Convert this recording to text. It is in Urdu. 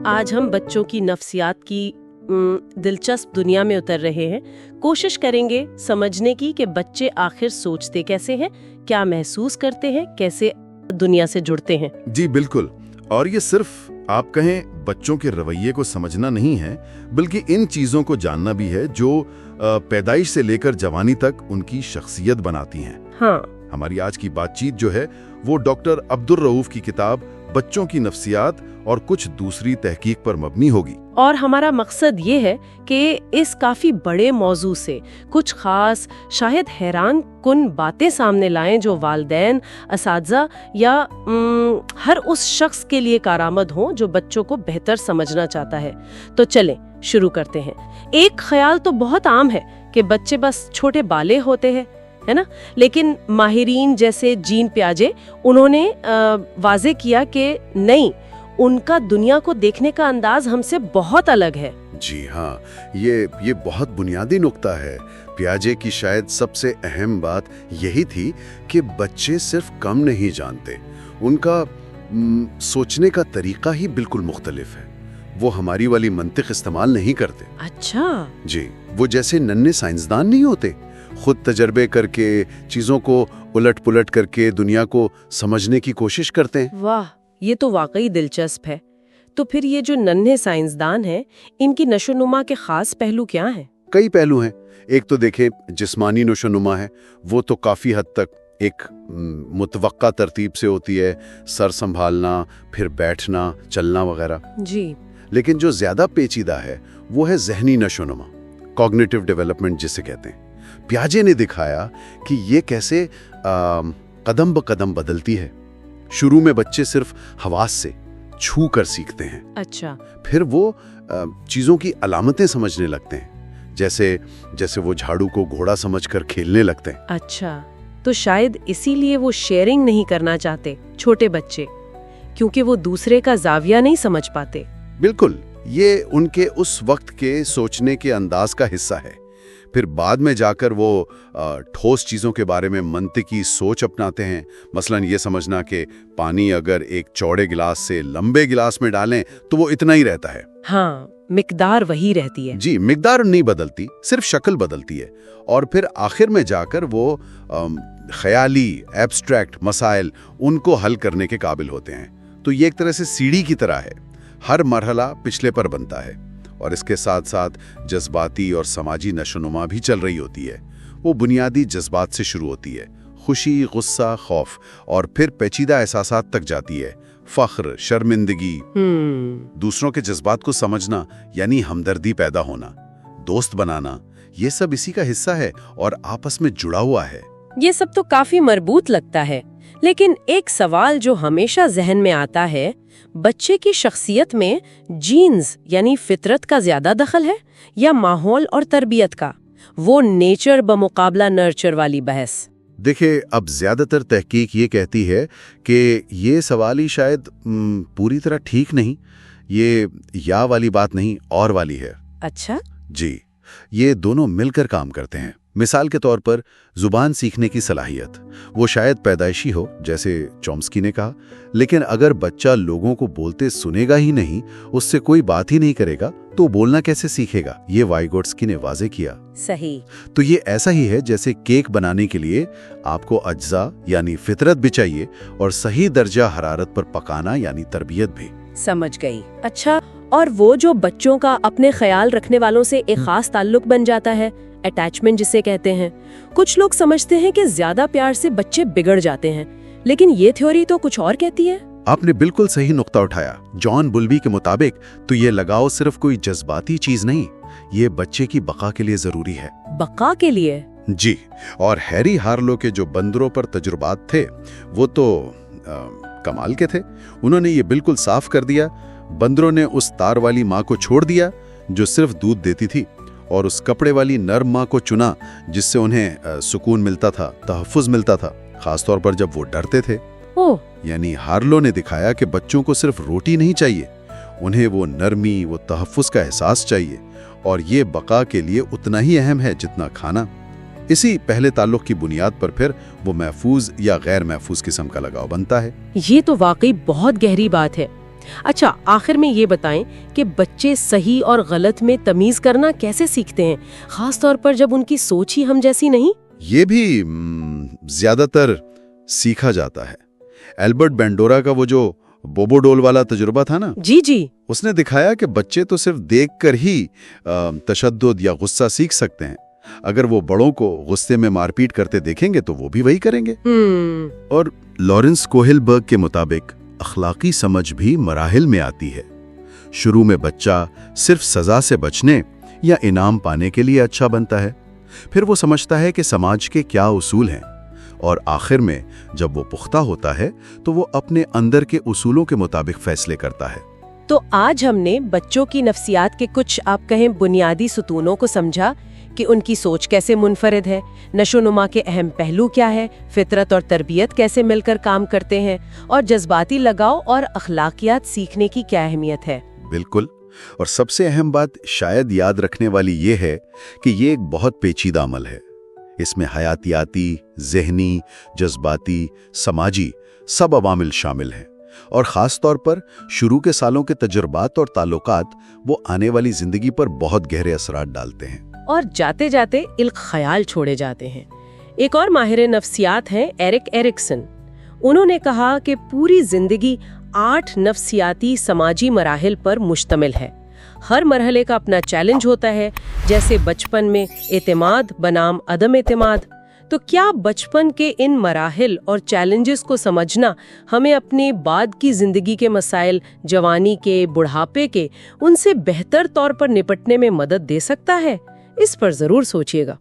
آج ہم بچوں کی نفسیات کی دلچسپ دنیا میں اتر رہے ہیں. کوشش کریں گے سمجھنے کی کہ بچے آخر سوچتے کیسے ہیں، کیا محسوس کرتے ہیں، کیسے دنیا سے جڑتے ہیں. جی بالکل. اور یہ صرف آپ کہیں بچوں کے رویے کو سمجھنا نہیں ہے، بلکہ ان چیزوں کو جاننا بھی ہے جو پیدائش سے لے کر جوانی تک ان کی شخصیت بناتی ہیں. ہاں، ہماری آج کی بات چیت جو ہے وہ ڈاکٹر عبدالرؤوف کی کتاب بچوں کی نفسیات اور کچھ دوسری تحقیق پر مبنی ہوگی. اور ہمارا مقصد یہ ہے کہ اس کافی بڑے موضوع سے کچھ خاص، شاید حیران کن باتیں سامنے لائیں جو والدین، اساتذہ یا ہر اس شخص کے لیے کارآمد ہوں جو بچوں کو بہتر سمجھنا چاہتا ہے. تو چلیں شروع کرتے ہیں. ایک خیال تو بہت عام ہے کہ بچے بس چھوٹے بالے ہوتے ہیں، ہے نا؟ لیکن ماہرین جیسے جین پیاجے انہوں نے واضح کیا کہ نہیں، ان کا دنیا کو دیکھنے کا انداز ہم سے بہت الگ ہے. جی ہاں، یہ بہت بنیادی نقطہ ہے. پیاجے کی شاید سب سے اہم بات یہی تھی کہ بچے صرف کم نہیں جانتے، ان کا سوچنے کا طریقہ ہی بالکل مختلف ہے. وہ ہماری والی منطق استعمال نہیں کرتے. اچھا. جی، وہ جیسے ننھے سائنسدان نہیں ہوتے، خود تجربے کر کے چیزوں کو الٹ پلٹ کر کے دنیا کو سمجھنے کی کوشش کرتے ہیں. واہ، یہ تو واقعی دلچسپ ہے. تو پھر یہ جو ننھے سائنسدان ہیں، ان کی نشو نما کے خاص پہلو کیا ہیں؟ کئی پہلو ہیں. ایک تو دیکھیں جسمانی نشو نما ہے، وہ تو کافی حد تک ایک متوقع ترتیب سے ہوتی ہے، سر سنبھالنا، پھر بیٹھنا، چلنا وغیرہ. جی. لیکن جو زیادہ پیچیدہ ہے وہ ہے ذہنی نشو نما، کوگنیٹو ڈیولپمنٹ جسے کہتے ہیں. پیاجے نے دکھایا کہ یہ کیسے قدم بقدم بدلتی ہے. شروع میں بچے صرف حواس سے چھو کر سیکھتے ہیں. اچھا. پھر وہ چیزوں کی علامتیں سمجھنے لگتے ہیں، جیسے وہ جھاڑو کو گھوڑا سمجھ کر کھیلنے لگتے ہیں. اچھا، تو شاید اسی لیے وہ شیئرنگ نہیں کرنا چاہتے چھوٹے بچے، کیونکہ وہ دوسرے کا زاویہ نہیں سمجھ پاتے. بالکل، یہ ان کے اس وقت کے سوچنے کے انداز کا حصہ ہے. پھر بعد میں جا کر وہ ٹھوس چیزوں کے بارے میں منطقی سوچ اپناتے ہیں. مثلا یہ سمجھنا کہ پانی اگر ایک چوڑے گلاس سے لمبے گلاس میں ڈالیں تو وہ اتنا ہی رہتا ہے. ہاں، مقدار وہی رہتی ہے. جی، مقدار نہیں بدلتی، صرف شکل بدلتی ہے. اور پھر آخر میں جا کر وہ خیالی ایبسٹریکٹ مسائل ان کو حل کرنے کے قابل ہوتے ہیں. تو یہ ایک طرح سے سیڑھی کی طرح ہے، ہر مرحلہ پچھلے پر بنتا ہے. اور اس کے ساتھ ساتھ جذباتی اور سماجی نشوونما بھی چل رہی ہوتی ہے. وہ بنیادی جذبات سے شروع ہوتی ہے، خوشی، غصہ، خوف، اور پھر پیچیدہ احساسات تک جاتی ہے، فخر، شرمندگی. دوسروں کے جذبات کو سمجھنا یعنی ہمدردی پیدا ہونا، دوست بنانا، یہ سب اسی کا حصہ ہے اور آپس میں جڑا ہوا ہے. یہ سب تو کافی مربوط لگتا ہے، لیکن ایک سوال جو ہمیشہ ذہن میں آتا ہے، بچے کی شخصیت میں جینز یعنی فطرت کا زیادہ دخل ہے یا ماحول اور تربیت کا؟ وہ نیچر بمقابلہ نرچر والی بحث. دیکھیں، اب زیادہ تر تحقیق یہ کہتی ہے کہ یہ سوال ہی شاید پوری طرح ٹھیک نہیں. یہ یا والی بات نہیں، اور والی ہے. اچھا. جی، یہ دونوں مل کر کام کرتے ہیں. مثال کے طور پر زبان سیکھنے کی صلاحیت، وہ شاید پیدائشی ہو جیسے چومسکی نے کہا، لیکن اگر بچہ لوگوں کو بولتے سنے گا ہی نہیں، اس سے کوئی بات ہی نہیں کرے گا، تو بولنا کیسے سیکھے گا؟ یہ وائیگوٹسکی نے واضح کیا. صحیح. تو یہ ایسا ہی ہے جیسے کیک بنانے کے لیے آپ کو اجزاء یعنی فطرت بھی چاہیے اور صحیح درجہ حرارت پر پکانا یعنی تربیت بھی. سمجھ گئی. اچھا، اور وہ جو بچوں کا اپنے خیال رکھنے والوں سے ایک خاص تعلق بن جاتا ہے، اٹیچمنٹ جسے کہتے ہیں، کچھ لوگ سمجھتے ہیں کہ زیادہ پیار سے بچے بگڑ جاتے ہیں، لیکن یہ تھیوری تو کچھ اور کہتی ہے. آپ نے بالکل صحیح نقطہ اٹھایا. جان بولبی کے مطابق تو یہ لگاؤ صرف کوئی جذباتی چیز نہیں، یہ بچے کی بقا کے لیے ضروری ہے. بقا کے لیے؟ جی. اور ہیری ہارلو کے جو بندروں پر تجربات تھے وہ تو کمال کے تھے. انہوں نے یہ بالکل صاف کر دیا. بندروں نے اس تار والی ماں کو چھوڑ دیا جو صرف دودھ دیتی تھی، اور اس کپڑے والی نرم ماں کو چنا جس سے انہیں سکون ملتا تھا، تحفظ ملتا تھا، خاص طور پر جب وہ ڈرتے تھے. یعنی ہارلو نے دکھایا کہ بچوں کو صرف روٹی نہیں چاہیے، انہیں وہ نرمی، وہ تحفظ کا احساس چاہیے، اور یہ بقا کے لیے اتنا ہی اہم ہے جتنا کھانا. اسی پہلے تعلق کی بنیاد پر پھر وہ محفوظ یا غیر محفوظ قسم کا لگاؤ بنتا ہے. یہ تو واقعی بہت گہری بات ہے. اچھا، آخر میں یہ بتائیں کہ بچے صحیح اور غلط میں تمیز کرنا کیسے سیکھتے ہیں، خاص طور پر جب ان کی سوچ ہی ہم جیسی نہیں؟ یہ بھی زیادہ تر سیکھا جاتا ہے۔ البرٹ بینڈورا کا وہ جو بوبو ڈول والا تجربہ تھا نا، جی اس نے دکھایا کہ بچے تو صرف دیکھ کر ہی تشدد یا غصہ سیکھ سکتے ہیں۔ اگر وہ بڑوں کو غصے میں مار پیٹ کرتے دیکھیں گے تو وہ بھی وہی کریں گے۔ اور لارنس کوہلبرگ کے مطابق اخلاقی سمجھ بھی مراحل میں آتی ہے۔ شروع میں بچہ صرف سزا سے بچنے یا انعام پانے کے لیے اچھا بنتا ہے، پھر وہ سمجھتا ہے کہ سماج کے کیا اصول ہیں، اور آخر میں جب وہ پختہ ہوتا ہے تو وہ اپنے اندر کے اصولوں کے مطابق فیصلے کرتا ہے۔ تو آج ہم نے بچوں کی نفسیات کے کچھ آپ کہیں بنیادی ستونوں کو سمجھا کہ ان کی سوچ کیسے منفرد ہے، نشو و نما کے اہم پہلو کیا ہے، فطرت اور تربیت کیسے مل کر کام کرتے ہیں، اور جذباتی لگاؤ اور اخلاقیات سیکھنے کی کیا اہمیت ہے۔ بالکل، اور سب سے اہم بات شاید یاد رکھنے والی یہ ہے کہ یہ ایک بہت پیچیدہ عمل ہے۔ اس میں حیاتیاتی، ذہنی، جذباتی، سماجی سب عوامل شامل ہیں، اور خاص طور پر شروع کے سالوں کے تجربات اور تعلقات وہ آنے والی زندگی پر بہت گہرے اثرات ڈالتے ہیں۔ اور جاتے جاتے ایک خیال چھوڑے جاتے ہیں۔ ایک اور ماہر نفسیات ہیں ایرک ایرکسن۔ انہوں نے کہا کہ پوری زندگی 8 نفسیاتی سماجی مراحل پر مشتمل ہے۔ ہر مرحلے کا اپنا چیلنج ہوتا ہے، جیسے بچپن میں اعتماد بنام عدم اعتماد۔ تو کیا بچپن کے ان مراحل اور چیلنجز کو سمجھنا ہمیں اپنے بعد کی زندگی کے مسائل، جوانی کے، بڑھاپے کے، ان سے بہتر طور پر نپٹنے میں مدد دے سکتا ہے؟ اس پر ضرور سوچیے گا۔